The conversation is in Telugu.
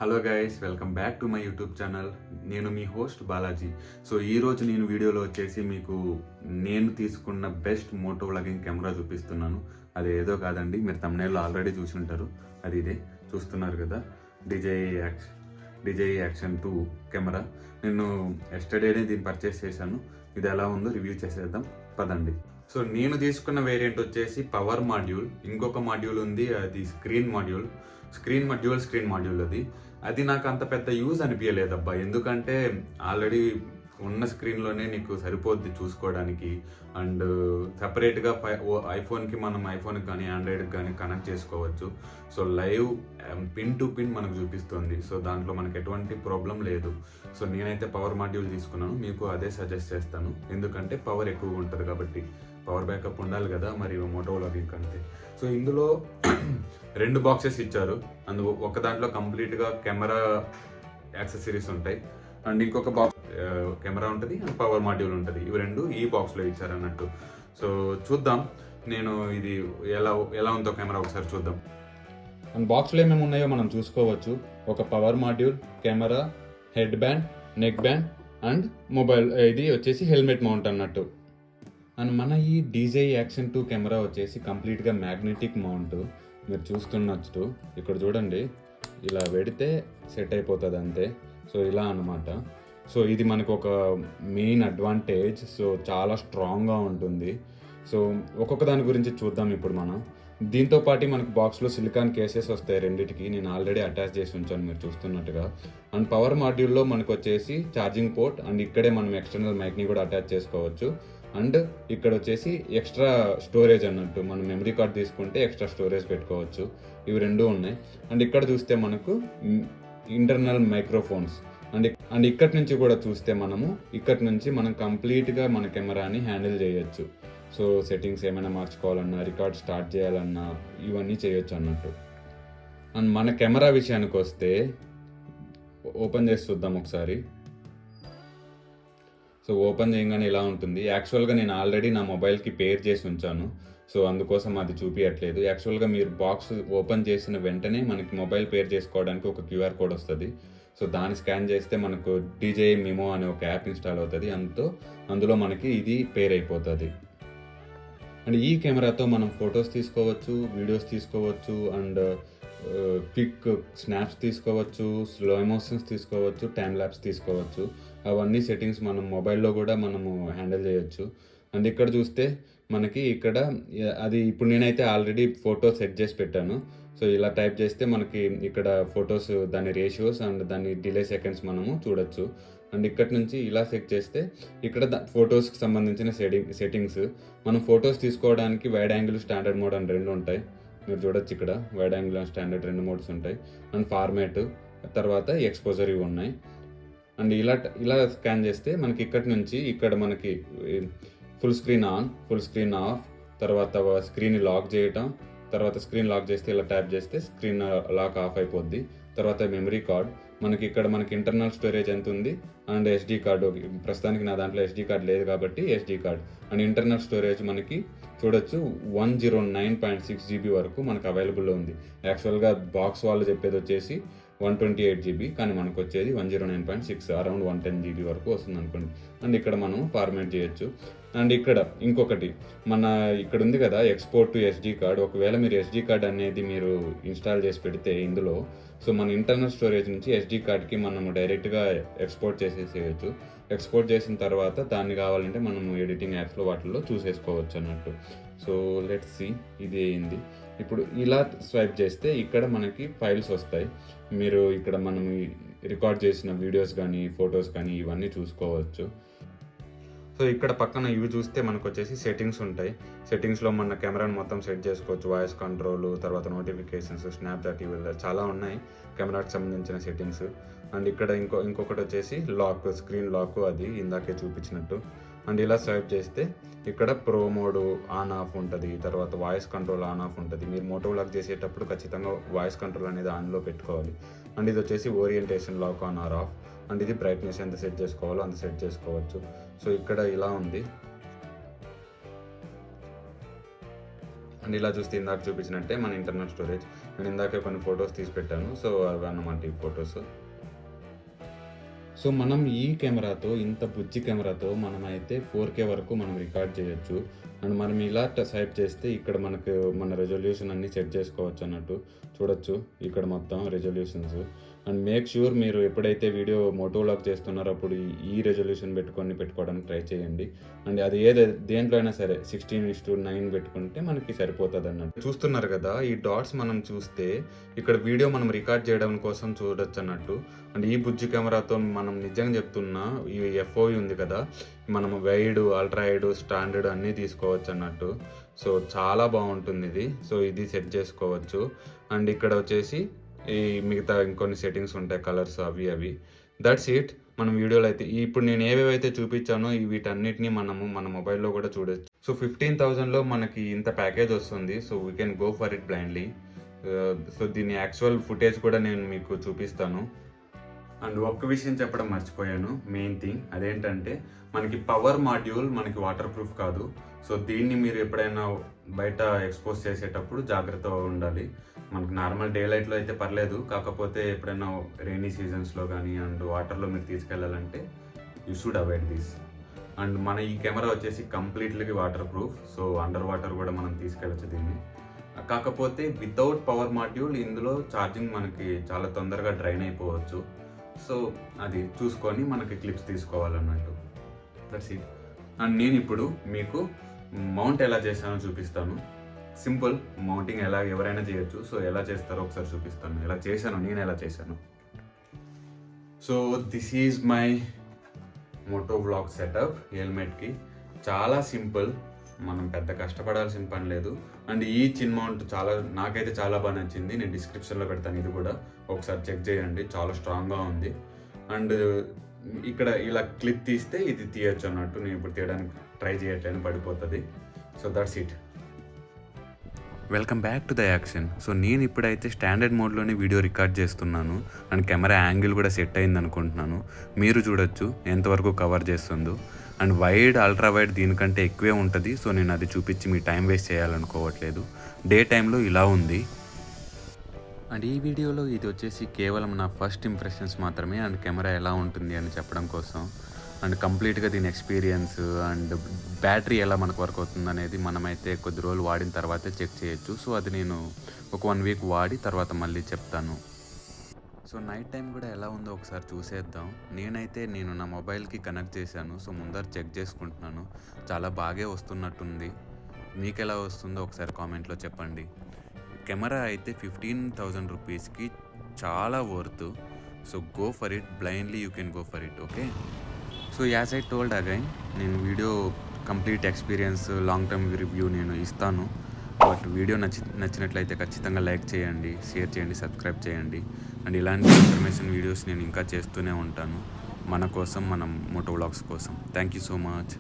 Hello guys, welcome back to my YouTube channel. నేను మీ హోస్ట్ బాలాజీ. సో ఈరోజు నేను వీడియోలో వచ్చేసి మీకు నేను తీసుకున్న బెస్ట్ మోటో వ్లాగింగ్ కెమెరా చూపిస్తున్నాను. అది ఏదో కాదండి, మీరు తమ్నైల్లో ఆల్రెడీ చూసి ఉంటారు. అది ఇదే చూస్తున్నారు కదా, DJI యాక్షన్ 2 కెమెరా. నేను ఎస్టర్డేనే దీన్ని పర్చేస్ చేశాను. ఇది ఎలా ఉందో రివ్యూ చేసేద్దాం పదండి. సో నేను తీసుకున్న వేరియంట్ వచ్చేసి పవర్ మాడ్యూల్. ఇంకొక మాడ్యూల్ ఉంది, అది స్క్రీన్ మాడ్యూల్ అది నాకు అంత పెద్ద యూజ్ అనిపించలేదబ్బా. ఎందుకంటే ఆల్రెడీ ఉన్న స్క్రీన్లోనే నీకు సరిపోద్ది చూసుకోవడానికి. అండ్ సపరేట్గా ఐఫోన్కి కానీ ఆండ్రాయిడ్కి కానీ కనెక్ట్ చేసుకోవచ్చు. So live pin to pin మనకు చూపిస్తుంది. సో దాంట్లో మనకు ఎటువంటి ప్రాబ్లం లేదు. సో నేనైతే పవర్ మాడ్యూల్ తీసుకున్నాను, మీకు అదే సజెస్ట్ చేస్తాను. ఎందుకంటే పవర్ ఎక్కువగా ఉంటుంది కాబట్టి. పవర్ బ్యాకప్ ఉండాలి కదా మరి మోటో వ్లాగింగ్ కంటే. సో ఇందులో 2 బాక్సెస్ ఇచ్చారు. ఒక దాంట్లో కంప్లీట్గా కెమెరా యాక్సెసరీస్ ఉంటాయి, అండ్ ఇంకొక బాక్స్ కెమెరా ఉంటుంది అండ్ పవర్ మాడ్యూల్ ఉంటుంది. ఇవి 2 ఈ బాక్స్లో ఇచ్చారు అన్నట్టు. సో చూద్దాం, నేను ఇది ఎలా ఉందో కెమెరా ఒకసారి చూద్దాం. అండ్ బాక్స్లో ఏమేమి ఉన్నాయో మనం చూసుకోవచ్చు. ఒక power module, camera, head band, neck band and mobile. ఇది వచ్చేసి హెల్మెట్ మౌంట్ అన్నట్టు. అండ్ మన ఈ DJI యాక్షన్ 2 కెమెరా వచ్చేసి కంప్లీట్గా మ్యాగ్నెటిక్ మౌంట్. మీరు చూస్తున్నట్టు ఇక్కడ చూడండి, ఇలా పెడితే సెట్ అయిపోతుంది అంతే. సో ఇలా అన్నమాట. సో ఇది మనకు ఒక మెయిన్ అడ్వాంటేజ్. సో చాలా స్ట్రాంగ్గా ఉంటుంది. సో ఒక్కొక్క దాని గురించి చూద్దాం ఇప్పుడు మనం. దీంతో పాటు మనకు బాక్స్లో సిలికాన్ కేసెస్ వస్తాయి రెండింటికి. నేను ఆల్రెడీ అటాచ్ చేసి ఉంచాను మీరు చూస్తున్నట్టుగా. అండ్ పవర్ మాడ్యూల్లో మనకు వచ్చేసి ఛార్జింగ్ పోర్ట్, అండ్ ఇక్కడే మనం ఎక్స్టర్నల్ మైక్ని కూడా అటాచ్ చేసుకోవచ్చు. అండ్ ఇక్కడ వచ్చేసి ఎక్స్ట్రా స్టోరేజ్ అన్నట్టు, మనం మెమరీ కార్డ్ తీసుకుంటే ఎక్స్ట్రా స్టోరేజ్ పెట్టుకోవచ్చు. ఇవి 2 ఉన్నాయి. అండ్ ఇక్కడ చూస్తే మనకు ఇంటర్నల్ మైక్రోఫోన్స్. అండ్ ఇక్కడి నుంచి కూడా చూస్తే ఇక్కడి నుంచి మనం కంప్లీట్గా మన కెమెరాని హ్యాండిల్ చేయొచ్చు. సో సెట్టింగ్స్ ఏమైనా మార్చుకోవాలన్నా, రికార్డ్ స్టార్ట్ చేయాలన్నా ఇవన్నీ చేయొచ్చు అన్నట్టు. అండ్ మన కెమెరా విషయానికి వస్తే ఓపెన్ చేసి చూద్దాం ఒకసారి. సో ఓపెన్ చేయగానే ఇలా ఉంటుంది. యాక్చువల్గా నేను ఆల్రెడీ నా మొబైల్కి పేర్ చేసి ఉంచాను, సో అందుకోసం అది చూపించట్లేదు. యాక్చువల్గా మీరు బాక్స్ ఓపెన్ చేసిన వెంటనే మనకి మొబైల్ పేర్ చేసుకోవడానికి ఒక QR కోడ్ వస్తుంది. సో దాన్ని స్కాన్ చేస్తే మనకు DJI Mimo అనే ఒక యాప్ ఇన్స్టాల్ అవుతుంది. అందులో మనకి ఇది పేర్ అయిపోతుంది. అండ్ ఈ కెమెరాతో మనం ఫొటోస్ తీసుకోవచ్చు, వీడియోస్ తీసుకోవచ్చు, అండ్ క్విక్ స్నాప్స్ తీసుకోవచ్చు, స్లో ఎమోషన్స్ తీసుకోవచ్చు, టైమ్ ల్యాప్స్ తీసుకోవచ్చు. అవన్నీ సెట్టింగ్స్ మనం మొబైల్లో కూడా మనము హ్యాండిల్ చేయొచ్చు. అండ్ ఇక్కడ చూస్తే మనకి ఇక్కడ అది ఇప్పుడు నేనైతే ఆల్రెడీ ఫోటో సెట్ చేసి పెట్టాను. సో ఇలా టైప్ చేస్తే మనకి ఇక్కడ ఫొటోస్, దాని రేషియోస్ అండ్ దాని డిలే సెకండ్స్ మనము చూడొచ్చు. అండ్ ఇక్కడ నుంచి ఇలా సెట్ చేస్తే ఇక్కడ ఫొటోస్కి సంబంధించిన సెట్టింగ్స్. మనం ఫొటోస్ తీసుకోవడానికి వైడ్ యాంగిల్, స్టాండర్డ్ మోడ్ అని 2 ఉంటాయి. మీరు చూడొచ్చు ఇక్కడ wide angle and standard 2 modes ఉంటాయి. అండ్ ఫార్మాట్, తర్వాత ఎక్స్పోజర్ ఇవి ఉన్నాయి. అండ్ ఇలా స్కాన్ చేస్తే మనకి ఇక్కడ నుంచి ఇక్కడ మనకి full screen on, full screen off, తర్వాత స్క్రీన్ లాక్ చేయటం, తర్వాత స్క్రీన్ లాక్ చేస్తే ఇలా ట్యాప్ చేస్తే స్క్రీన్ లాక్ ఆఫ్ అయిపోద్ది. తర్వాత మెమరీ కార్డ్, మనకి ఇంటర్నల్ స్టోరేజ్ ఎంత ఉంది, అండ్ SD కార్డు. ప్రస్తుతానికి నా దాంట్లో SD కార్డ్ లేదు కాబట్టి SD card. And internal storage మనకి చూడొచ్చు 109.6 GB వరకు మనకు అవైలబుల్లో ఉంది. యాక్చువల్గా బాక్స్ వాళ్ళు చెప్పేది వచ్చేసి 128 GB, కానీ మనకు వచ్చేది 109.6, అరౌండ్ 110 GB వరకు వస్తుంది అనుకోండి. అండ్ ఇక్కడ మనం ఫార్మాట్ చేయొచ్చు. అండ్ ఇక్కడ ఇంకొకటి ఇక్కడ ఉంది కదా, ఎక్స్పోర్ట్ టు SD కార్డ్. ఒకవేళ మీరు SD కార్డ్ అనేది మీరు ఇన్స్టాల్ చేసి పెడితే ఇందులో, సో మన ఇంటర్నల్ స్టోరేజ్ నుంచి SD కార్డ్కి మనము డైరెక్ట్గా ఎక్స్పోర్ట్ చేసేసేయచ్చు. ఎక్స్పోర్ట్ చేసిన తర్వాత దాన్ని కావాలంటే మనము ఎడిటింగ్ యాప్స్లో వాటిల్లో చూసేసుకోవచ్చు అన్నట్టు. సో లెట్స్ సీ, ఇది అయింది. ఇప్పుడు ఇలా స్వైప్ చేస్తే ఇక్కడ మనకి ఫైల్స్ వస్తాయి. మీరు ఇక్కడ మనం రికార్డ్ చేసిన వీడియోస్ కానీ, ఫొటోస్ కానీ ఇవన్నీ చూసుకోవచ్చు. సో ఇక్కడ పక్కన ఇవి చూస్తే మనకు వచ్చేసి సెట్టింగ్స్ ఉంటాయి. సెట్టింగ్స్లో మన కెమెరాని మొత్తం సెట్ చేసుకోవచ్చు. వాయిస్ కంట్రోల్, తర్వాత నోటిఫికేషన్స్, స్నాప్చాట్, ఇవి చాలా ఉన్నాయి కెమెరాకి సంబంధించిన సెట్టింగ్స్. అండ్ ఇక్కడ ఇంకొకటి వచ్చేసి లాక్, స్క్రీన్ లాక్, అది ఇందాకే చూపించినట్టు. అండ్ ఇలా స్వైప్ చేస్తే ఇక్కడ ప్రో మోడ్ ఆన్ ఆఫ్ ఉంటుంది, తర్వాత వాయిస్ కంట్రోల్ ఆన్ ఆఫ్ ఉంటుంది. మీరు మోటో వ్లాగ్ చేసేటప్పుడు ఖచ్చితంగా వాయిస్ కంట్రోల్ అనేది ఆన్లో పెట్టుకోవాలి. అండ్ ఇది వచ్చేసి orientation lock on or off. And ఇది బ్రైట్నెస్ ఎంత సెట్ చేసుకోవాలో అంత సెట్ చేసుకోవచ్చు. సో ఇక్కడ ఇలా ఉంది. అండ్ ఇలా చూస్తే ఇందాక చూపించినట్టే మన ఇంటర్నల్ స్టోరేజ్. నేను ఇందాకే కొన్ని ఫొటోస్ తీసి పెట్టాను. సో అవి అన్నమాట ఈ ఫొటోస్. సో మనం ఈ కెమెరాతో, ఇంత బుజ్జి కెమెరాతో మనమైతే 4K వరకు మనం రికార్డ్ చేయొచ్చు. అండ్ మనం ఇలా సెట్ చేస్తే ఇక్కడ మనకు మన రెజల్యూషన్ అన్నీ సెట్ చేసుకోవచ్చు అన్నట్టు. చూడొచ్చు ఇక్కడ మొత్తం రెజల్యూషన్స్. అండ్ మేక్ ష్యూర్ మీరు ఎప్పుడైతే వీడియో మోటో వ్లాగ్ చేస్తున్నారో అప్పుడు ఈ రెజల్యూషన్ పెట్టుకోవడానికి ట్రై చేయండి. అండ్ అది దేంట్లో అయినా సరే 16:9 పెట్టుకుంటే మనకి సరిపోతుంది అన్నట్టు. చూస్తున్నారు కదా ఈ డాట్స్ మనం చూస్తే ఇక్కడ వీడియో మనం రికార్డ్ చేయడం కోసం చూడొచ్చు అన్నట్టు. అండ్ ఈ బుజ్జి కెమెరాతో మనం నిజంగా చెప్తున్నా ఈ FOV ఉంది కదా, మనం వైడ్, అల్ట్రా వైడ్, స్టాండర్డ్ అన్నీ తీసుకోవచ్చు అన్నట్టు. సో చాలా బాగుంటుంది ఇది. సో ఇది సెట్ చేసుకోవచ్చు. అండ్ ఇక్కడ వచ్చేసి ఈ మిగతా ఇంకొన్ని సెట్టింగ్స్ ఉంటాయి, కలర్స్ అవి. That's it. మనం వీడియోలో అయితే ఇప్పుడు నేను ఏవేవైతే చూపించానో వీటన్నిటిని మన మొబైల్లో కూడా చూడొచ్చు. సో 15,000లో మనకి ఇంత ప్యాకేజ్ వస్తుంది. So we can go for it blindly. So దీని యాక్చువల్ ఫుటేజ్ కూడా నేను మీకు చూపిస్తాను. అండ్ ఒక్క విషయం చెప్పడం మర్చిపోయాను, మెయిన్ థింగ్ అదేంటంటే మనకి పవర్ మాడ్యూల్ మనకి వాటర్ ప్రూఫ్ కాదు. సో దీన్ని మీరు ఎప్పుడైనా బయట ఎక్స్పోజ్ చేసేటప్పుడు జాగ్రత్తగా ఉండాలి. మనకు నార్మల్ డే లైట్లో అయితే పర్లేదు, కాకపోతే ఎప్పుడైనా రెయినీ సీజన్స్లో కానీ అండ్ వాటర్లో మీరు తీసుకెళ్ళాలంటే you should avoid this. And మన ఈ కెమెరా వచ్చేసి completely waterproof. So under water కూడా మనం తీసుకెళ్ళచ్చు దీన్ని. కాకపోతే వితౌట్ పవర్ మాడ్యూల్ ఇందులో ఛార్జింగ్ మనకి చాలా తొందరగా డ్రైన్ అయిపోవచ్చు. సో అది చూసుకొని మనకి క్లిప్స్ తీసుకోవాలన్నట్టు. That's it. అండ్ నేను ఇప్పుడు మీకు మౌంట్ ఎలా చేశానో చూపిస్తాను. సింపుల్ మౌంటింగ్ ఎవరైనా చేయొచ్చు. సో ఎలా చేస్తారో ఒకసారి చూపిస్తాను. నేను ఎలా చేశాను. So this is my moto vlog setup హెల్మెట్కి. చాలా సింపుల్, మనం పెద్ద కష్టపడాల్సిన పని లేదు. అండ్ ఈ చిన్ మౌంట్ నాకైతే చాలా బాగా నచ్చింది. నేను డిస్క్రిప్షన్లో పెడతాను, ఇది కూడా ఒకసారి చెక్ చేయండి. చాలా స్ట్రాంగ్గా ఉంది. అండ్ ఇక్కడ ఇలా క్లిప్ తీస్తే ఇది తీయచ్చు అన్నట్టు. నేను ఇప్పుడు తీయడానికి ట్రై చేయట్లేని పడిపోతుంది. So that's it. Welcome back to the action. So నేను ఇప్పుడైతే స్టాండర్డ్ మోడ్లోనే వీడియో రికార్డ్ చేస్తున్నాను. అండ్ కెమెరా యాంగిల్ కూడా సెట్ అయింది అనుకుంటున్నాను. మీరు చూడొచ్చు ఎంతవరకు కవర్ చేస్తుందో. అండ్ వైడ్, అల్ట్రా వైడ్ దీనికంటే ఎక్కువే ఉంటుంది. సో నేను అది చూపించి మీ టైం వేస్ట్ చేయాలనుకోవట్లేదు. డే టైంలో ఇలా ఉంది. అండ్ ఈ వీడియోలో ఇది వచ్చేసి కేవలం నా ఫస్ట్ ఇంప్రెషన్స్ మాత్రమే. అండ్ కెమెరా ఎలా ఉంటుంది అని చెప్పడం కోసం. అండ్ కంప్లీట్గా దీని ఎక్స్పీరియన్స్ అండ్ బ్యాటరీ ఎలా మనకు వర్క్ అవుతుంది అనేది మనమైతే కొద్ది రోజులు వాడిన తర్వాతే చెక్ చేయొచ్చు. సో అది నేను ఒక 1 వీక్ వాడి తర్వాత మళ్ళీ చెప్తాను. సో నైట్ టైం కూడా ఎలా ఉందో ఒకసారి చూసేద్దాం. నేను నా మొబైల్కి కనెక్ట్ చేశాను. సో ముందర చెక్ చేసుకుంటున్నాను. చాలా బాగా వస్తున్నట్టుంది. మీకు ఎలా వస్తుందో ఒకసారి కామెంట్లో చెప్పండి. కెమెరా అయితే 15,000 రూపీస్కి చాలా worth. So go for it బ్లైండ్లీ, you can go for it. Okay. So as I told again, నేను video complete experience, long term review నేను ఇస్తాను. బట్ వీడియో నచ్చినట్లయితే ఖచ్చితంగా లైక్ చేయండి, షేర్ చేయండి, సబ్స్క్రైబ్ చేయండి. అండ్ ఇలాంటి ఇన్ఫర్మేషన్ వీడియోస్ నేను ఇంకా చేస్తూనే ఉంటాను మన కోసం, మన మోటో వ్లాగ్స్ కోసం. Thank you so much.